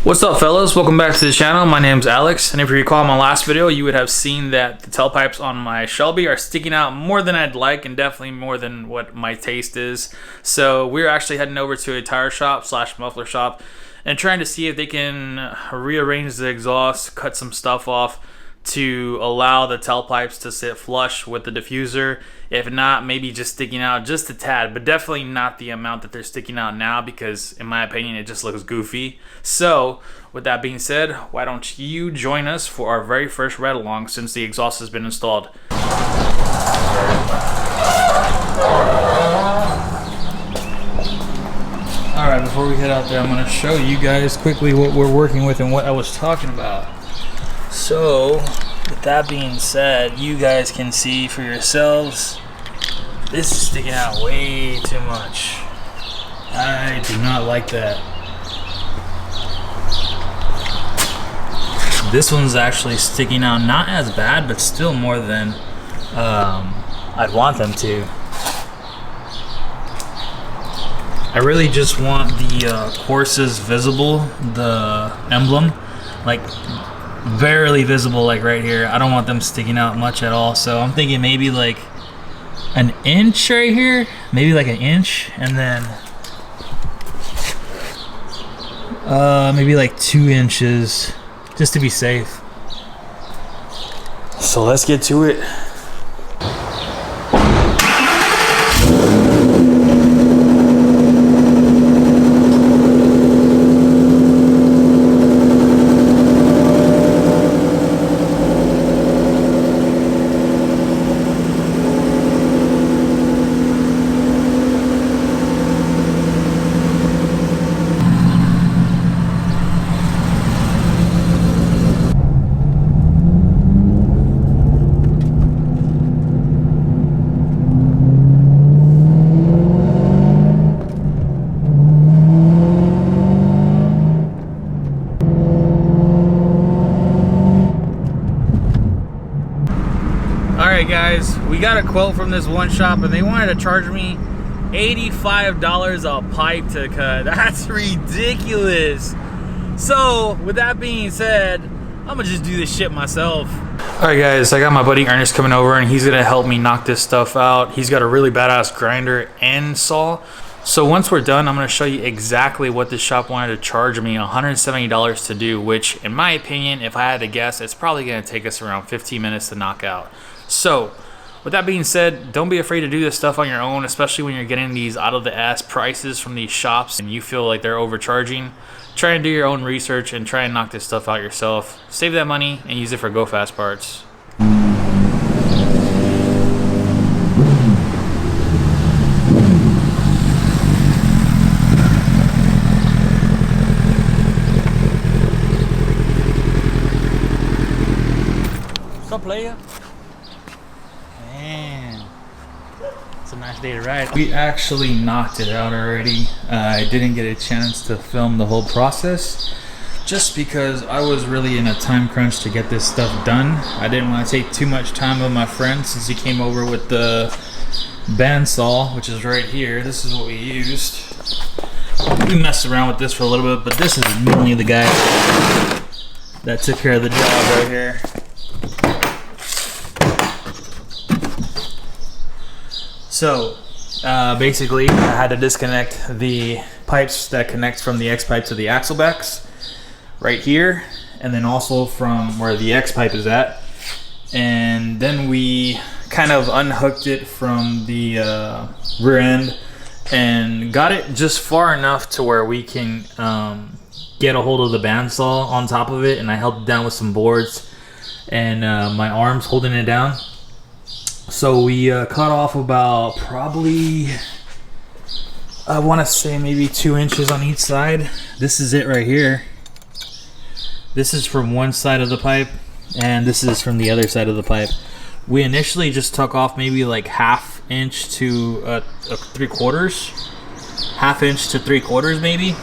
What's up, fellas? Welcome back to the channel. My name's Alex, and if you recall my last video, you would have seen that the tailpipes on my Shelby are sticking out more than I'd like, and definitely more than what my taste is. So we're actually heading over to a tire shop / muffler shop and trying to see if they can rearrange the exhaust, cut some stuff off to allow the tailpipes to sit flush with the diffuser. If not, maybe just sticking out just a tad, but definitely not the amount that they're sticking out now, because in my opinion it just looks goofy. So with that being said, why don't you join us for our very first ride along since the exhaust has been installed. Alright, before we head out there, I'm going to show you guys quickly what we're working with and what I was talking about. So, with that being said, you guys can see for yourselves, this is sticking out way too much. I do not like that. This one's actually sticking out not as bad, but still more than I'd want them to. I really just want the courses visible, the emblem, like barely visible, like right here. I don't want them sticking out much at all, so I'm thinking maybe like an inch right here, maybe like an inch, and then maybe like 2 inches, just to be safe. So let's get to it. Alright guys, we got a quote from this one shop and they wanted to charge me $85 a pipe to cut. That's ridiculous. So with that being said, I'm gonna just do this shit myself. Alright guys, I got my buddy Ernest coming over and he's gonna help me knock this stuff out. He's got a really badass grinder and saw. So once we're done, I'm going to show you exactly what this shop wanted to charge me $170 to do, which in my opinion, if I had to guess, it's probably going to take us around 15 minutes to knock out. So with that being said, don't be afraid to do this stuff on your own, especially when you're getting these out of the ass prices from these shops and you feel like they're overcharging. Try and do your own research and try and knock this stuff out yourself. Save that money and use it for go fast parts. What's up, player? Man, it's a nice day to ride. We actually knocked it out already. I didn't get a chance to film the whole process just because I was really in a time crunch to get this stuff done. I didn't want to take too much time with my friend since he came over with the bandsaw, which is right here. This is what we used. We messed around with this for a little bit, but this is mainly the guy that took care of the job right here. So basically I had to disconnect the pipes that connect from the X pipe to the axle backs right here, and then also from where the X pipe is at, and then we kind of unhooked it from the rear end and got it just far enough to where we can get a hold of the bandsaw on top of it, and I held it down with some boards and my arms holding it down. So we cut off about probably, I want to say maybe 2 inches on each side. This is it right here. This is from one side of the pipe and this is from the other side of the pipe. We initially just took off maybe like ½ inch to 3/4, ½ inch to 3/4 maybe,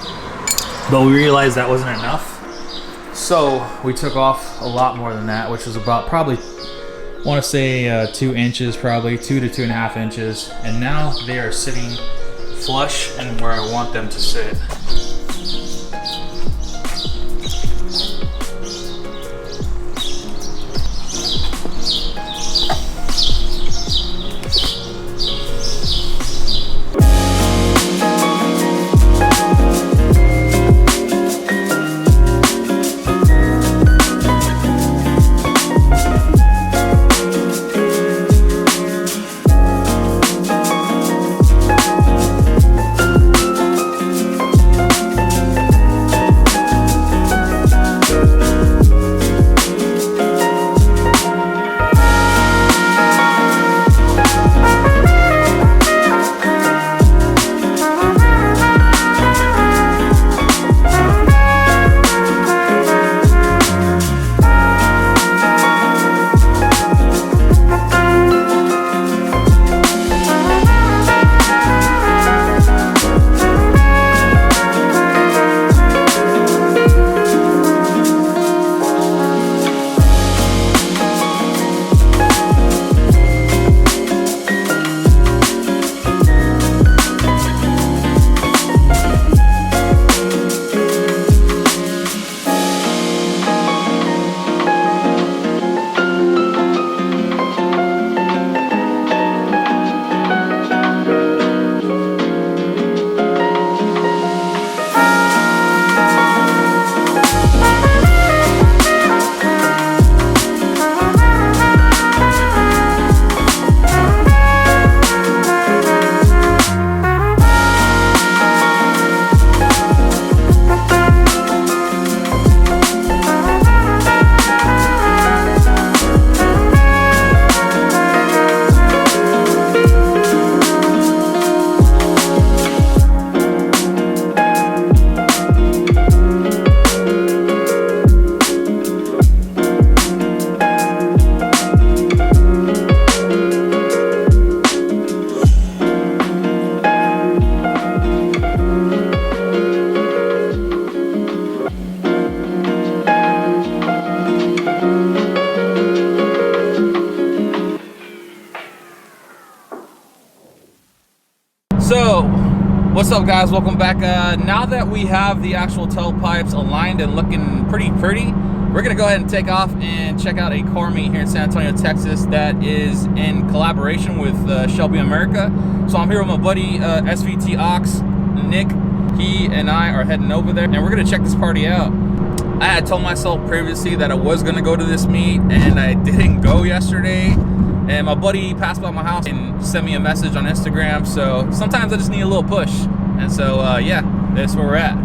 but we realized that wasn't enough. So we took off a lot more than that, which was about probably, I want to say 2 inches, probably 2 to 2.5 inches, and now they are sitting flush and where I want them to sit. What's up, guys? Welcome back. Now that we have the actual tailpipes aligned and looking pretty, we're gonna go ahead and take off and check out a car meet here in San Antonio, Texas that is in collaboration with Shelby America. So I'm here with my buddy SVT Ox, Nick. He and I are heading over there and we're gonna check this party out. I had told myself previously that I was gonna go to this meet and I didn't go yesterday. And my buddy passed by my house and sent me a message on Instagram. So sometimes I just need a little push. And so, yeah, that's where we're at.